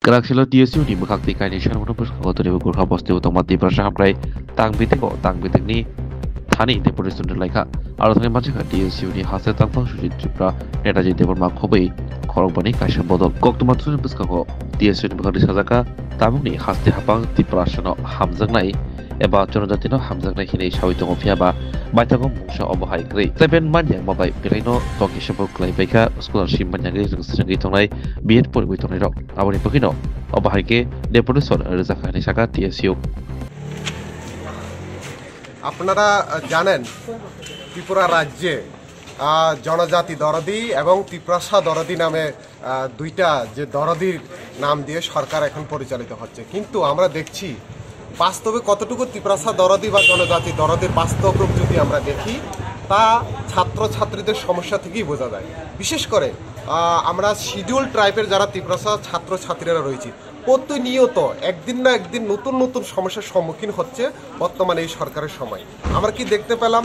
Galaxilo DSU ni makakti kaini shan wono pus ko toni bukur hapos te utama ti prasha hamkrai tang bitik ni thani deputation laika aro thani machi ka DSU ni hase tangpang sujit tripra netaji deborma khobai khorogbani kaisa bodol koktuma tuni pus ko DSU ni makakti sajaka tamung ni haste hapang ti prashano hamjangnai eba jonojatino hamjangnai hini sawitongo phiaba baithago mungsa obahai grei seven manya mabai piraino toki sabo klai baika scholarship manya grei jingsangi tongnai B.Ed poriboi tongnai rok aboni pokino obahai ke deputation রেজাকানি শাখা TSU আপনারা জানেন ত্রিপুরা রাজ্যে জনজাতি দরদি এবং ত্রিপ্রাসা দরদি নামে দুইটা যে দরদির নাম দিয়ে সরকার এখন পরিচালিত হচ্ছে কিন্তু আমরা দেখছি বাস্তবে কতটুকু ত্রিপ্রাসা দরদি বা জনজাতি দরদির বাস্তব রূপ যদি আমরা দেখি তা ছাত্রছাত্রীদের সমস্যা থেকেই বোঝা যায় বিশেষ করে আমরা শিডিউল ট্রাইবের যারা ত্রিপ্রাসা ছাত্রছাত্রীরা রয়েছে প্রতিনিয়ত একদিন না একদিন নতুন নতুন সমস্যার সম্মুখীন হচ্ছে বর্তমানে এই সরকারের সময় আমরা কি দেখতে পেলাম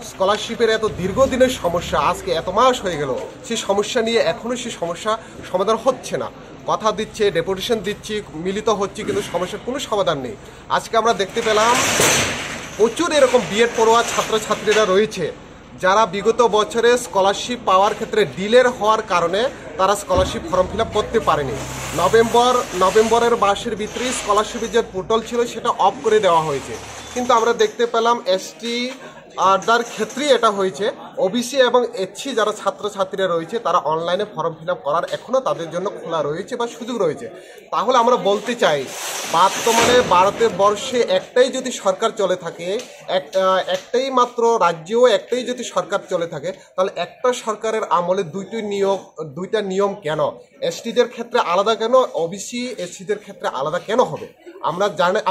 স্কলারশিপের এত দীর্ঘদিনের সমস্যা আজকে এত মাস হয়ে গেল সেই সমস্যা নিয়ে এখনও সেই সমস্যা সমাধান হচ্ছে না কথা দিচ্ছে ডেপুটেশন দিচ্ছি মিলিত হচ্ছে কিন্তু সমস্যার কোনো সমাধান নেই আজকে আমরা দেখতে পেলাম প্রচুর এরকম B.Ed পড়ুয়া ছাত্রছাত্রীরা রয়েছে যারা বিগত বছরে স্কলারশিপ পাওয়ার ক্ষেত্রে ডিলের হওয়ার কারণে তারা স্কলারশিপ ফর্ম ফিল আপ করতে পারেনি নভেম্বরের মাসের ভিতরে স্কলারশিপের যে পোর্টাল ছিল সেটা অফ করে দেওয়া হয়েছে কিন্তু আমরা দেখতে পেলাম এসটি আরদার ক্ষেত্রেই এটা হয়েছে ওবিসি এবং SC যারা ছাত্রছাত্রীরা রয়েছে তারা অনলাইনে ফর্ম ফিল আপ করার এখনও তাদের জন্য খোলা রয়েছে বা সুযোগ রয়েছে তাহলে আমরা বলতে চাই বর্তমানে ভারতবর্ষে একটাই যদি সরকার চলে থাকে একটাই মাত্র রাজ্যেও একটাই যদি সরকার চলে থাকে তাহলে একটা সরকারের আমলে দুইটা নিয়ম কেন STদের ক্ষেত্রে আলাদা কেন ওবিসি SCদের ক্ষেত্রে আলাদা কেন হবে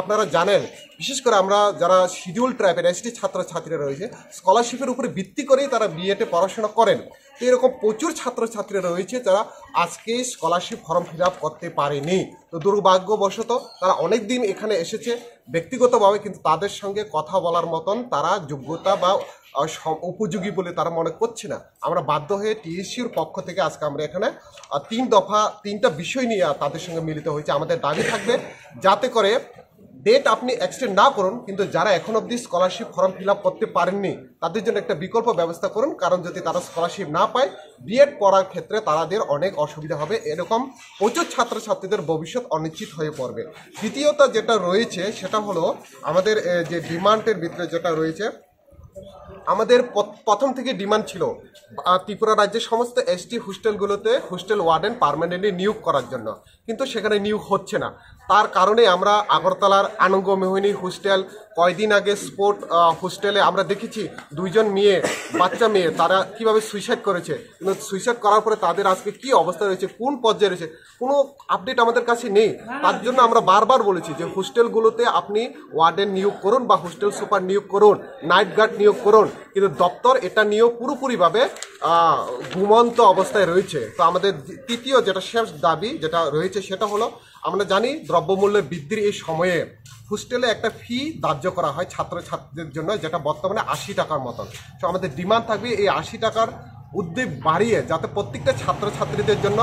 আপনারা জানেন বিশেষ করে আমরা যারা শিডিউল ট্রাইবের ST ছাত্রছাত্রীরা রয়েছে স্কলারশিপের উপরে ভিত্তি করেই তারা B.Ed পড়াশোনা করেন তো এরকম প্রচুর ছাত্রছাত্রীরা রয়েছে যারা আজকে স্কলারশিপ ফর্ম ফিল আপ করতে পারেনি তো দুর্ভাগ্যবশত তারা অনেক দিন এখানে এসেছে ব্যক্তিগতভাবে কিন্তু তাদের সঙ্গে কথা বলার মতন তারা যোগ্যতা বা উপযোগী বলে তারা মনে করছে না আমরা বাধ্য হয়ে TSUর পক্ষ থেকে আজকে আমরা এখানে তিনটা বিষয় নিয়ে তাদের সঙ্গে মিলিত হয়েছে আমাদের দাবি থাকবে যাতে করে ডেট আপনি এক্সটেন্ড না করুন কিন্তু যারা এখন অবধি স্কলারশিপ ফর্ম ফিল আপ করতে পারেননি তাদের জন্য একটা বিকল্প ব্যবস্থা করুন কারণ যদি তারা স্কলারশিপ না পায় B.Ed পড়ার ক্ষেত্রে তাদের অনেক অসুবিধা হবে এরকম প্রচুর ছাত্রছাত্রীদের ভবিষ্যৎ অনিশ্চিত হয়ে পড়বে দ্বিতীয়ত যেটা রয়েছে সেটা হলো আমাদের যে ডিমান্ডের ভিতরে যেটা রয়েছে আমাদের প্রথম থেকে ডিমান্ড ছিল ত্রিপুরা রাজ্যের সমস্ত ST হোস্টেলগুলোতে হোস্টেল ওয়ার্ডেন পার্মানেন্টলি নিয়োগ করার জন্য কিন্তু সেখানে নিয়োগ হচ্ছে না তার কারণে আমরা আগরতলার আনন্দ মোহিনী হোস্টেল কয়দিন আগে স্পোর্ট হোস্টেলে আমরা দেখেছি দুইজন বাচ্চা মেয়ে তারা কিভাবে সুইসাইড করেছে কিন্তু সুইসাইড করার পরে তাদের আজকে কি অবস্থা রয়েছে কোন পর্যায়ে রয়েছে কোনো আপডেট আমাদের কাছে নেই তার জন্য আমরা বারবার বলেছি যে হোস্টেলগুলোতে আপনি ওয়ার্ডেন নিয়োগ করুন বা হোস্টেল সুপার নিয়োগ করুন নাইট গার্ড নিয়োগ করুন কিন্তু দপ্তর এটা নিয়েও পুরোপুরিভাবে ঘুমন্ত অবস্থায় রয়েছে তো আমাদের তৃতীয় যেটা শেষ দাবি যেটা রয়েছে সেটা হলো আমরা জানি দ্রব্যমূল্যের বৃদ্ধির এই সময়ে হোস্টেলে একটা ফি ধার্য করা হয় ছাত্রছাত্রীদের জন্য যেটা বর্তমানে 80 টাকার মতন তো আমাদের ডিমান্ড থাকবে এই 80 টাকার উদ্যোগ বাড়িয়ে যাতে প্রত্যেকটা ছাত্রছাত্রীদের জন্য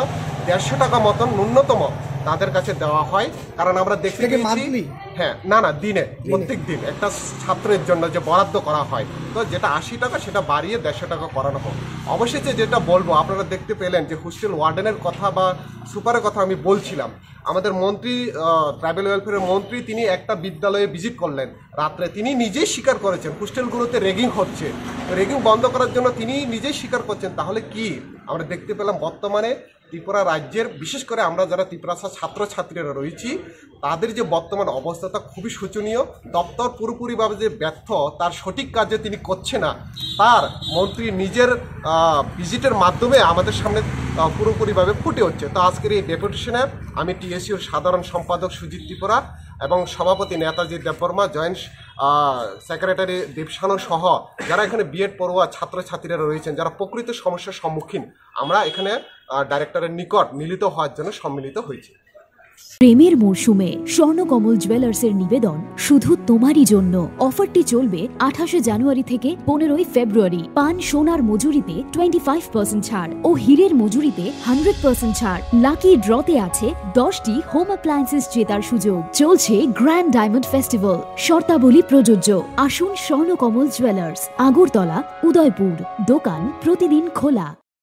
150 টাকা মতন ন্যূনতম তাদের কাছে দেওয়া হয় কারণ আমরা দেখতে পেয়েছি হ্যাঁ না দিনে প্রত্যেক দিন একটা ছাত্রের জন্য যে বরাদ্দ করা হয় তো যেটা 80 টাকা সেটা বাড়িয়ে 150 টাকা করানো হোক অবশেষে যেটা বলবো আপনারা দেখতে পেলেন যে হোস্টেল ওয়ার্ডেনের কথা বা সুপারের কথা আমি বলছিলাম আমাদের মন্ত্রী ট্রাইবেল ওয়েলফেয়ারের মন্ত্রী তিনি একটা বিদ্যালয়ে ভিজিট করলেন রাত্রে তিনি নিজেই স্বীকার করেছেন হোস্টেলগুলোতে র্যাগিং হচ্ছে র্যাগিং বন্ধ করার জন্য তিনি নিজেই স্বীকার করছেন তাহলে কি আমরা দেখতে পেলাম বর্তমানে ত্রিপুরা রাজ্যের বিশেষ করে আমরা যারা ত্রিপুরাসা ছাত্রছাত্রীরা রয়েছি তাদের যে বর্তমান অবস্থাটা খুবই শোচনীয় দপ্তর পুরোপুরিভাবে যে ব্যর্থ তার সঠিক কাজে তিনি করছে না তার মন্ত্রী নিজের ভিজিটের মাধ্যমে আমাদের সামনে পুরোপুরিভাবে ফুটে হচ্ছে তো আজকের এই ডেপুটেশনে আমি TSUর সাধারণ সম্পাদক সুজিত ত্রিপুরা এবং সভাপতি নেতাজি দেববর্মা জয়েন্ট সেক্রেটারি দেবসানো সহ যারা এখানে B.Ed পড়ুয়া ছাত্রছাত্রীরা রয়েছেন যারা প্রকৃত সমস্যার সম্মুখীন আমরা এখানে ডাইরেক্টরের নিকট মিলিত হওয়ার জন্য সম্মিলিত হয়েছি প্রেমের মরশুমে স্বর্ণকমল জুয়েলার্সের নিবেদন শুধু তোমারই জন্য। অফারটি চলবে 28 জানুয়ারি থেকে 15 ফেব্রুয়ারি। পান সোনার মজুরিতে 25% ছাড় ও হীরের মজুরিতে 100% ছাড়। লাকি ড্রতে আছে 10টি হোম অ্যাপ্লায়েন্সেস জেতার সুযোগ। চলছে গ্র্যান্ড ডায়মন্ড ফেস্টিভ্যাল। শর্তাবলী প্রযোজ্য। আসুন স্বর্ণকমল জুয়েলার্স, আগরতলা, উদয়পুর। দোকান প্রতিদিন খোলা।